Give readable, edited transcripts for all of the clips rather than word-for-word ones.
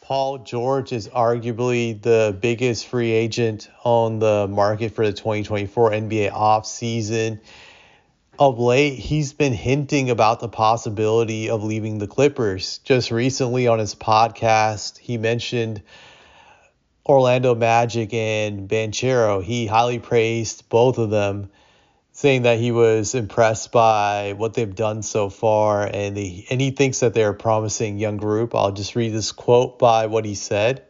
Paul George is arguably the biggest free agent on the market for the 2024 NBA offseason. Of late, he's been hinting about the possibility of leaving the Clippers. Just recently on his podcast, he mentioned Orlando Magic and Banchero. He highly praised both of them, saying that he was impressed by what they've done so far, and he thinks that they're a promising young group. I'll just read this quote by what he said.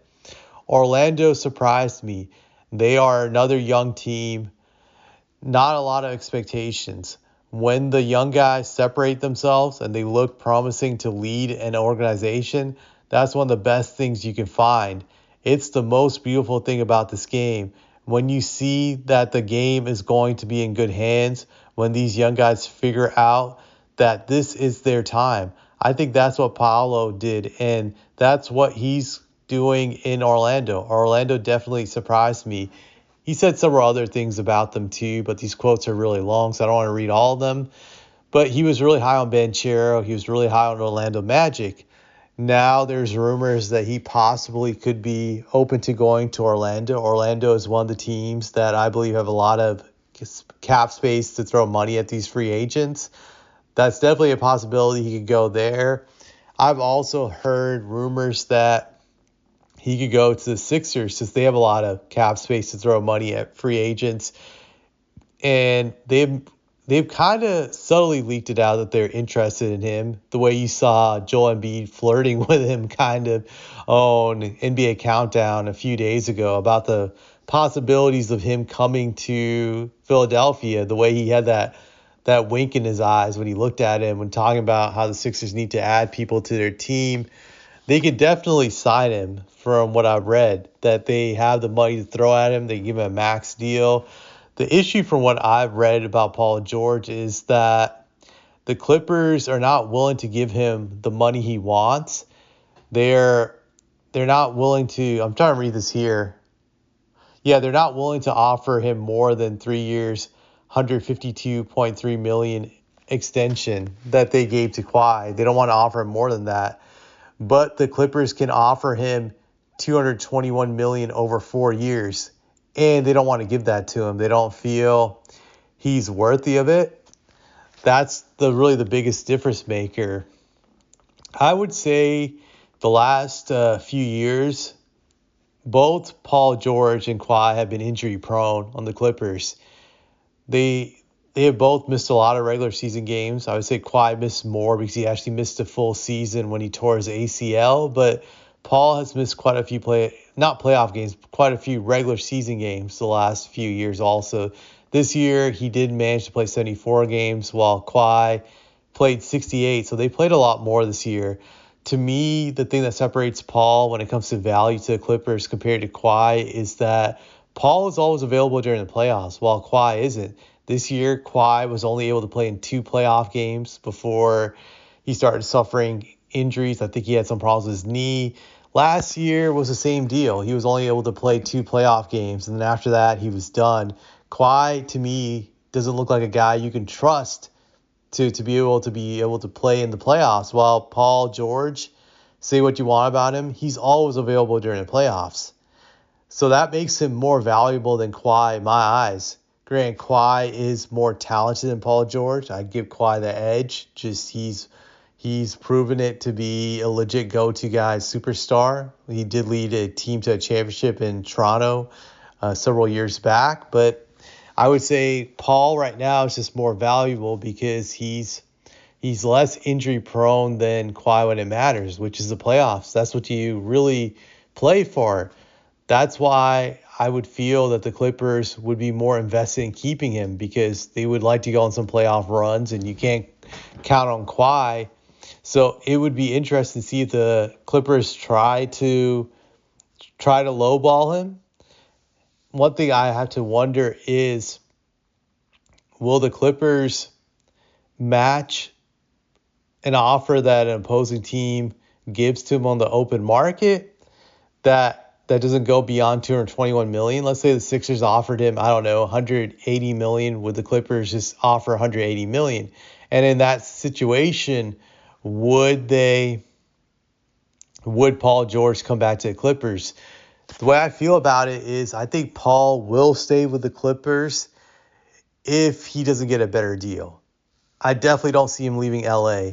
Orlando surprised me. They are another young team, not a lot of expectations. When the young guys separate themselves and they look promising to lead an organization, that's one of the best things you can find. It's the most beautiful thing about this game. When you see that the game is going to be in good hands, when these young guys figure out that this is their time. I think that's what Paolo did, and that's what he's doing in Orlando. Orlando definitely surprised me. He said several other things about them too, but these quotes are really long, so I don't want to read all of them. But he was really high on Banchero. He was really high on Orlando Magic. Now there's rumors that he possibly could be open to going to Orlando. Orlando is one of the teams that I believe have a lot of cap space to throw money at these free agents. That's definitely a possibility he could go there. I've also heard rumors that he could go to the Sixers since they have a lot of cap space to throw money at free agents. And they've kind of subtly leaked it out that they're interested in him, the way you saw Joel Embiid flirting with him kind of on NBA Countdown a few days ago about the possibilities of him coming to Philadelphia, the way he had that wink in his eyes when he looked at him when talking about how the Sixers need to add people to their team. They could definitely sign him from what I've read, that they have the money to throw at him. They give him a max deal. The issue from what I've read about Paul George is that the Clippers are not willing to give him the money he wants. They're not willing to, I'm trying to read this here. Yeah, they're not willing to offer him more than 3 years, $152.3 million extension that they gave to Kawhi. They don't want to offer him more than that. But the Clippers can offer him $221 million over 4 years, and they don't want to give that to him. They don't feel he's worthy of it. That's really the biggest difference maker. I would say the last few years, both Paul George and Kawhi have been injury prone on the Clippers. They have both missed a lot of regular season games. I would say Kawhi missed more because he actually missed a full season when he tore his ACL. But Paul has missed quite a few not playoff games, quite a few regular season games the last few years also. This year, he did manage to play 74 games while Kawhi played 68. So they played a lot more this year. To me, the thing that separates Paul when it comes to value to the Clippers compared to Kawhi is that Paul is always available during the playoffs, while Kawhi isn't. This year, Kawhi was only able to play in 2 playoff games before he started suffering injuries. I think he had some problems with his knee. Last year was the same deal. He was only able to play 2 playoff games, and then after that, he was done. Kawhi, to me, doesn't look like a guy you can trust to be able to play in the playoffs. While Paul George, say what you want about him, he's always available during the playoffs. So that makes him more valuable than Kawhi in my eyes. Grant, Kawhi is more talented than Paul George. I'd give Kawhi the edge. Just he's proven it to be a legit go-to guy, superstar. He did lead a team to a championship in Toronto several years back. But I would say Paul right now is just more valuable because he's less injury prone than Kawhi when it matters, which is the playoffs. That's what you really play for. That's why I would feel that the Clippers would be more invested in keeping him because they would like to go on some playoff runs, and you can't count on Kawhi. So it would be interesting to see if the Clippers try to lowball him. One thing I have to wonder is, will the Clippers match an offer that an opposing team gives to him on the open market that doesn't go beyond $221 million? Let's say the Sixers offered him, I don't know, $180 million. Would the Clippers just offer $180 million? And in that situation, would they would Paul George come back to the Clippers? The way I feel about it is I think Paul will stay with the Clippers if he doesn't get a better deal. I definitely don't see him leaving LA.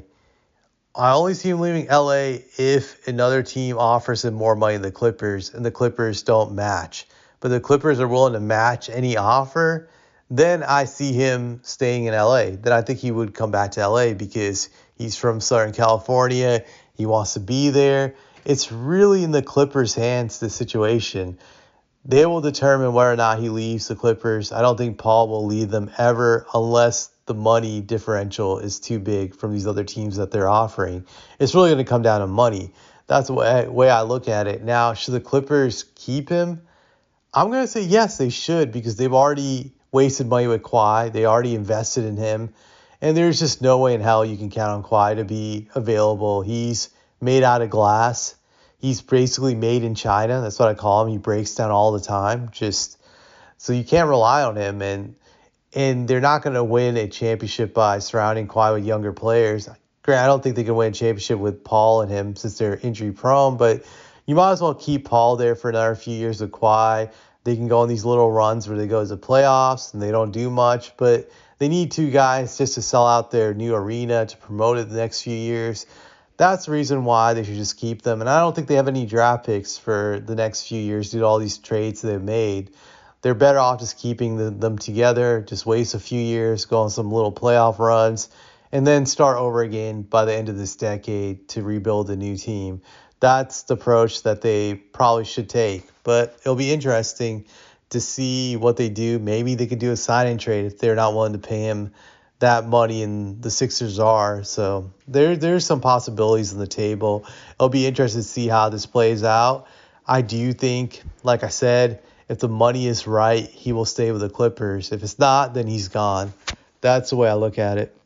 I only see him leaving LA if another team offers him more money than the Clippers and the Clippers don't match. But the Clippers are willing to match any offer, then I see him staying in LA. Then I think he would come back to LA because he's from Southern California. He wants to be there. It's really in the Clippers' hands, the situation. They will determine whether or not he leaves the Clippers. I don't think Paul will leave them ever unless the money differential is too big from these other teams that they're offering. It's really going to come down to money. That's the way I look at it. Now, should the Clippers keep him? I'm going to say yes, they should, because they've already wasted money with Kawhi. They already invested in him. And there's just no way in hell you can count on Kawhi to be available. He's made out of glass. He's basically made in China. That's what I call him. He breaks down all the time. So you can't rely on him. And they're not going to win a championship by surrounding Kawhi with younger players. Grant, I don't think they can win a championship with Paul and him since they're injury prone, but you might as well keep Paul there for another few years with Kawhi. They can go on these little runs where they go to the playoffs and they don't do much, but they need two guys just to sell out their new arena to promote it the next few years. That's the reason why they should just keep them. And I don't think they have any draft picks for the next few years due to all these trades they've made. They're better off just keeping them together, just waste a few years, go on some little playoff runs, and then start over again by the end of this decade to rebuild a new team. That's the approach that they probably should take. But it'll be interesting to see what they do. Maybe they could do a sign-in trade if they're not willing to pay him that money, and the Sixers are. So there's some possibilities on the table. It'll be interesting to see how this plays out. I do think, like I said, if the money is right, he will stay with the Clippers. If it's not, then he's gone. That's the way I look at it.